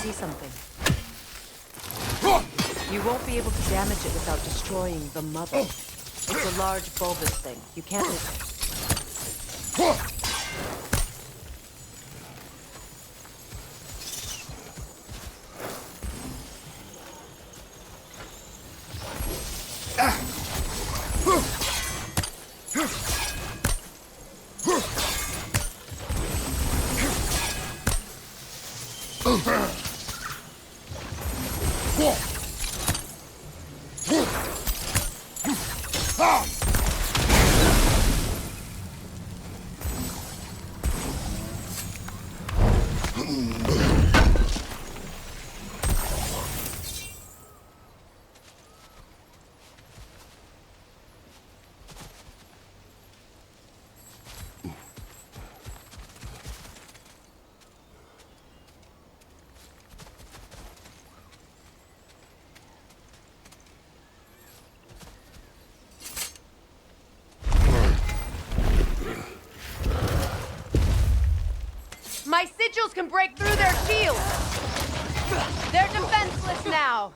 see something. You won't be able to damage it without destroying the mother. It's a large bulbous thing. You can't miss it. My sigils can break through their shields! They're defenseless now!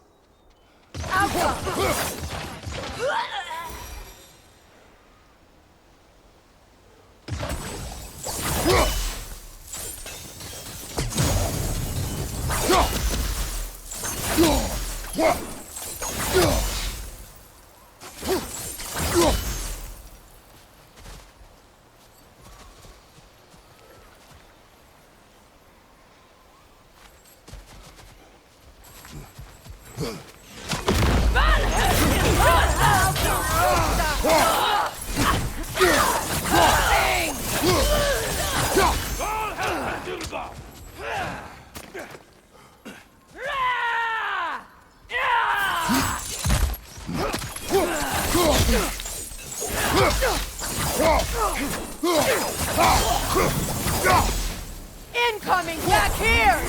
Incoming back here!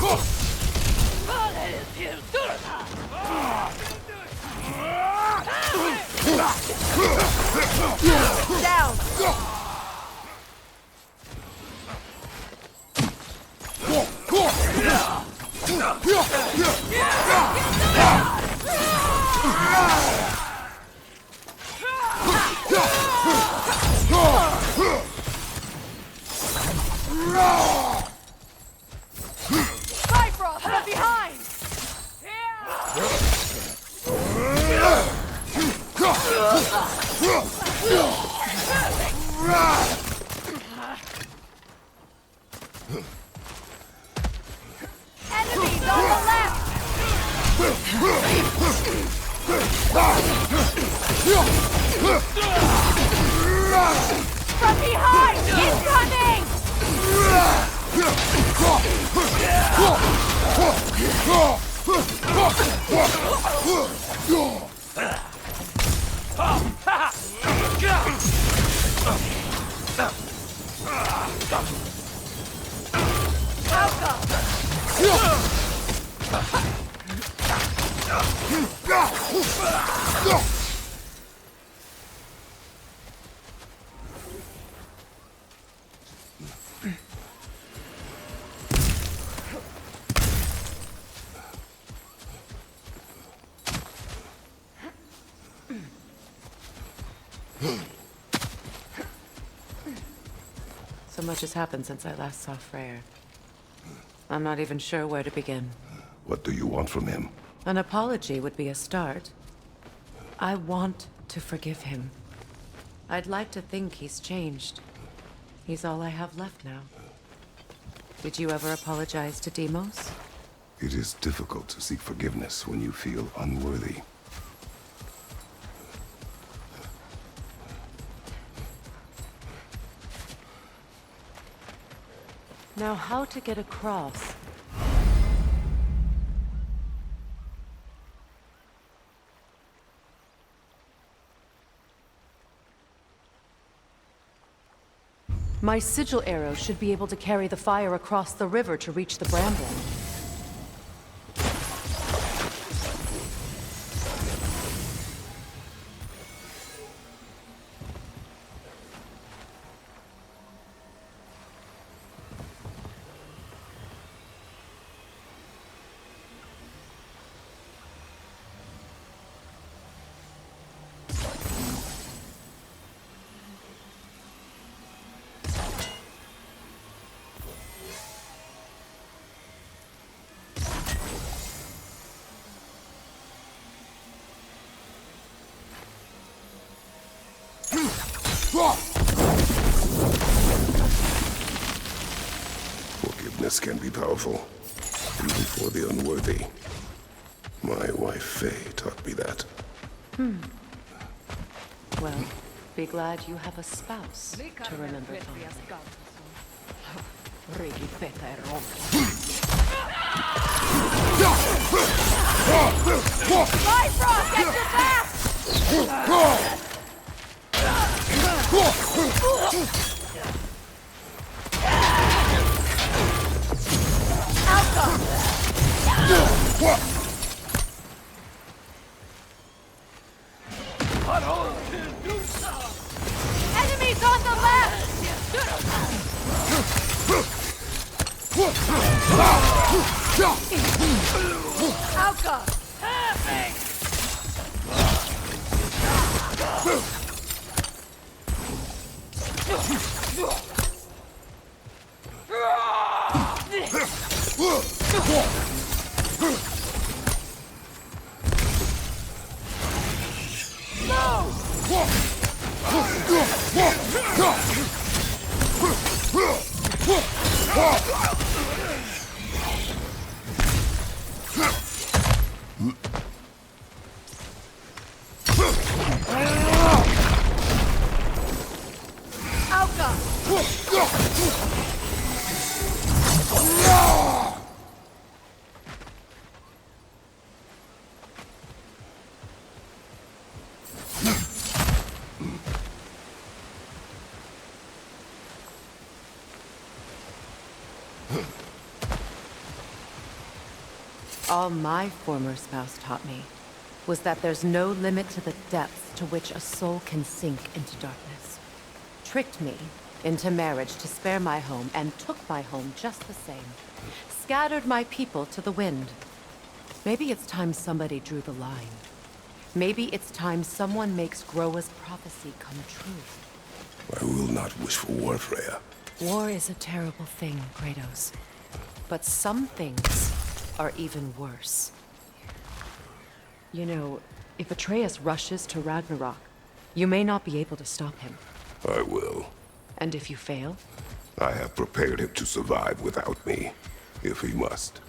Down! Bifrost from behind! Enemies on the left! From behind! Incoming! So much has happened since I last saw Freyr. I'm not even sure where to begin. What do you want from him? An apology would be a start. I want to forgive him. I'd like to think he's changed. He's all I have left now. Did you ever apologize to Deimos? It is difficult to seek forgiveness when you feel unworthy. Now, how to get across? My sigil arrow should be able to carry the fire across the river to reach the bramble. can be powerful, even for the unworthy. My wife Faye taught me that. Well, be glad you have a spouse to remember fondly. Bifrost, at your back! Enemies on the left! Outcome! All my former spouse taught me was that there's no limit to the depths to which a soul can sink into darkness. Tricked me into marriage to spare my home and took my home just the same. Scattered my people to the wind. Maybe it's time somebody drew the line. Maybe it's time someone makes Groa's prophecy come true. I will not wish for war, Freya. War is a terrible thing, Kratos. But some things are even worse. You know, if Atreus rushes to Ragnarok, you may not be able to stop him. I will. And if you fail? I have prepared him to survive without me, if he must.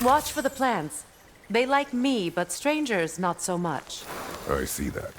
Watch for the plants. They like me, but strangers not so much. I see that.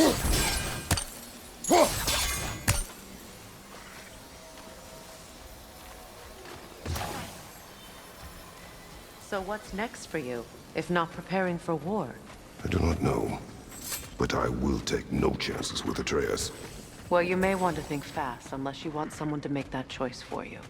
So what's next for you, if not preparing for war? I do not know, but I will take no chances with Atreus. Well, you may want to think fast, unless you want someone to make that choice for you.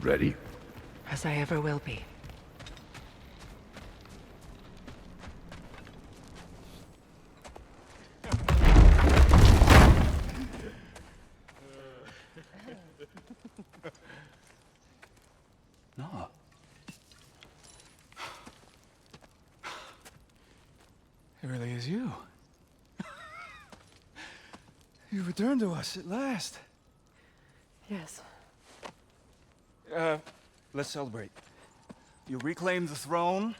Ready? As I ever will be. No. It really is you. You returned to us at last. Yes. Let's celebrate. You reclaim the throne.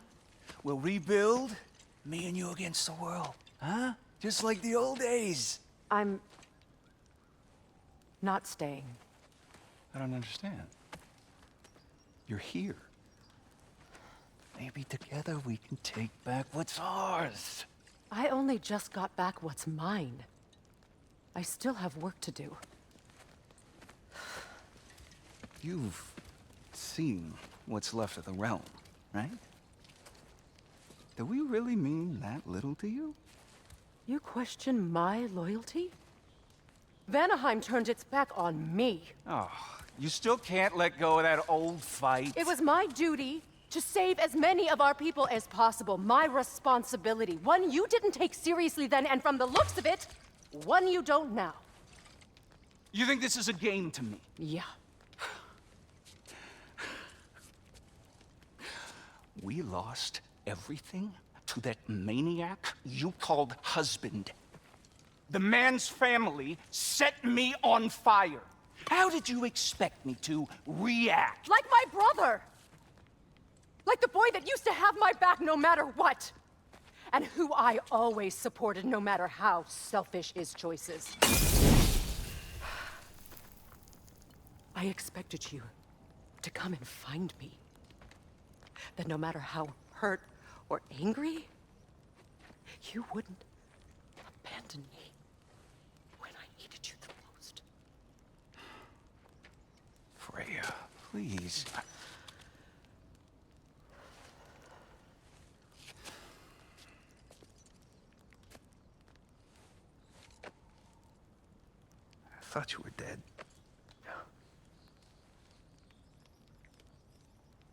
We'll rebuild. Me and you against the world. Huh? Just like the old days. I'm not staying. I don't understand. You're here. Maybe together we can take back what's ours. I only just got back what's mine. I still have work to do. You've seen what's left of the realm, right? Do we really mean that little to you? You question my loyalty? Vanaheim turned its back on me. Oh, you still can't let go of that old fight. It was my duty to save as many of our people as possible. My responsibility. One you didn't take seriously then, and from the looks of it, one you don't now. You think this is a game to me? Yeah. We lost everything to that maniac you called husband. The man's family set me on fire. How did you expect me to react? Like my brother! Like the boy that used to have my back no matter what! And who I always supported no matter how selfish his choices. I expected you to come and find me. That no matter how hurt or angry, you wouldn't abandon me when I needed you the most. Freya, please. I thought you were dead.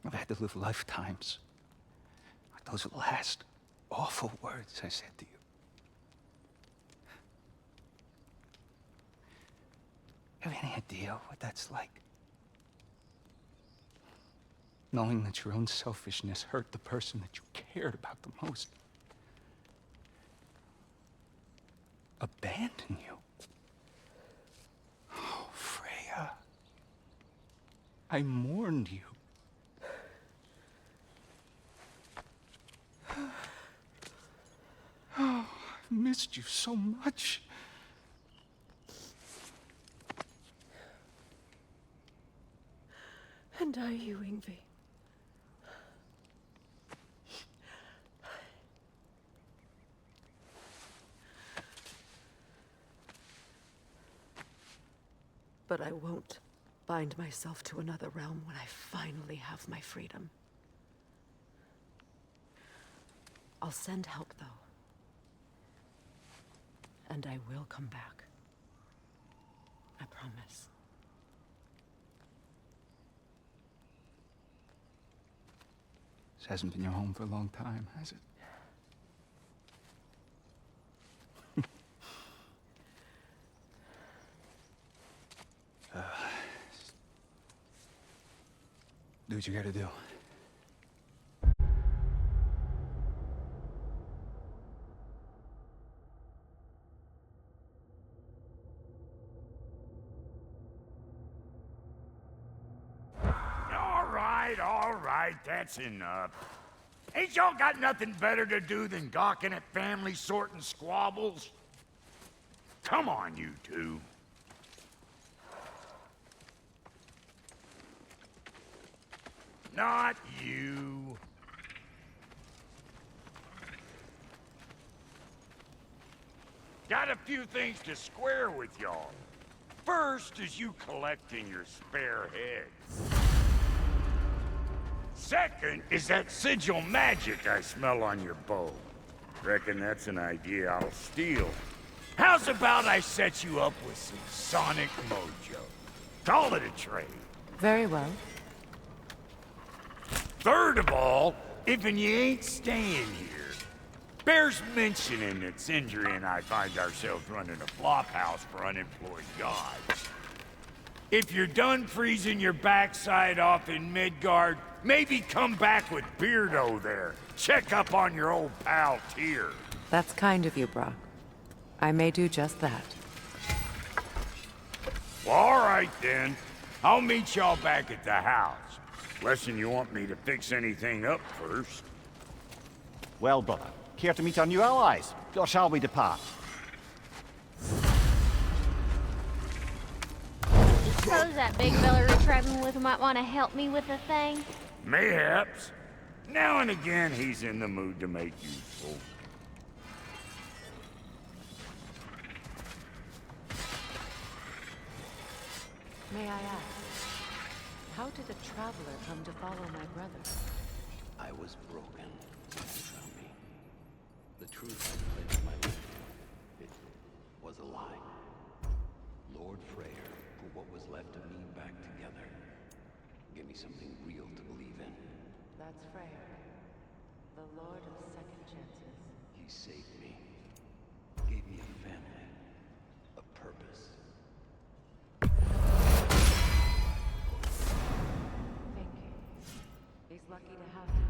I've had to live lifetimes with those last awful words I said to you. Have any idea what that's like? Knowing that your own selfishness hurt the person that you cared about the most. Abandon you. Oh, Freya. I mourned you. Oh, I've missed you so much. And are you, Yngvi? But I won't bind myself to another realm when I finally have my freedom. I'll send help, though. And I will come back. I promise. This hasn't been your home for a long time, has it? Do what you gotta do. right, that's enough. Ain't y'all got nothing better to do than gawking at family sorting squabbles? Come on, you two. Not you. Got a few things to square with y'all. First is you collecting your spare heads. Second is that sigil magic I smell on your bow. Reckon that's an idea I'll steal. How's about I set you up with some sonic mojo? Call it a trade. Very well. Third of all, if you ain't staying here, bears mentioning that Sindri and I find ourselves running a flop house for unemployed gods. If you're done freezing your backside off in Midgard, maybe come back with Beardo there. Check up on your old pal Tyr. That's kind of you, Brock. I may do just that. Well, all right then. I'll meet y'all back at the house. Lesson you want me to fix anything up first. Well, brother, care to meet our new allies? Or shall we depart? Suppose that big fella we're traveling with might want to help me with a thing. Mayhaps. Now and again, he's in the mood to make useful. May I ask, how did a traveler come to follow my brother? I was broken when you found me. The truth had cleansed my life. It was a lie. Lord Freyr put what was left of me back together. Gave me something real to believe in. That's Freyr, the Lord of Second Chances. He saved me. Gave me a family. A purpose. Thank you. He's lucky to have you.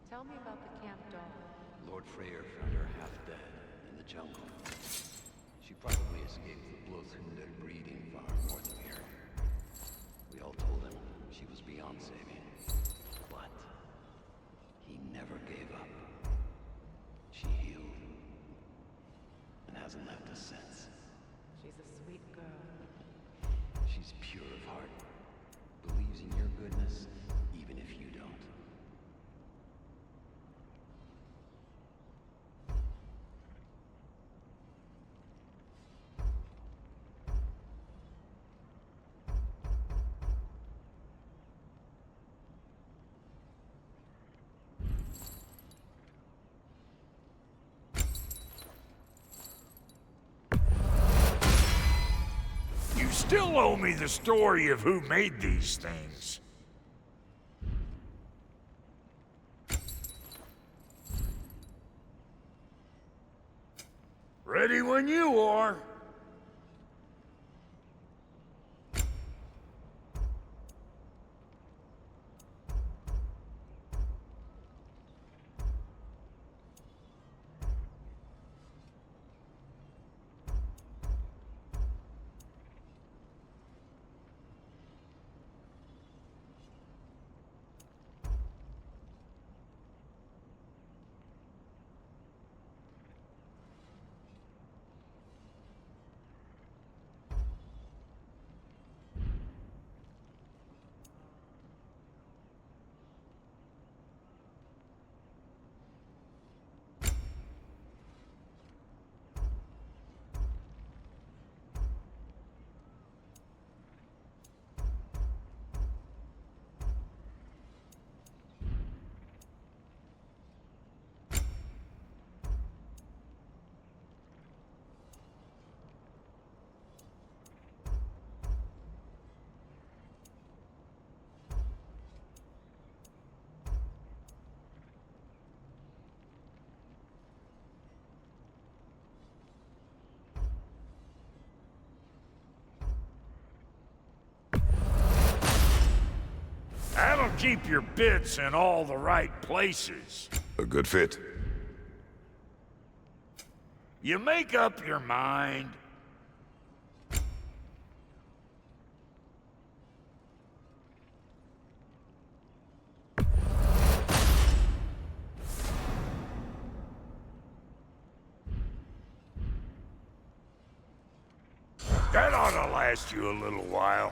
Tell me about the camp dog. Lord Freyr found her half dead in the jungle. She probably escaped the Blothhunder breeding farm north of here. We all told him she was beyond saving. But he never gave up. She healed. And hasn't left us since. She's a sweet girl. She's pure of heart. Believes in your goodness, even if you don't. You still owe me the story of who made these things. Ready when you are. That'll keep your bits in all the right places. A good fit. You make up your mind. last you a little while.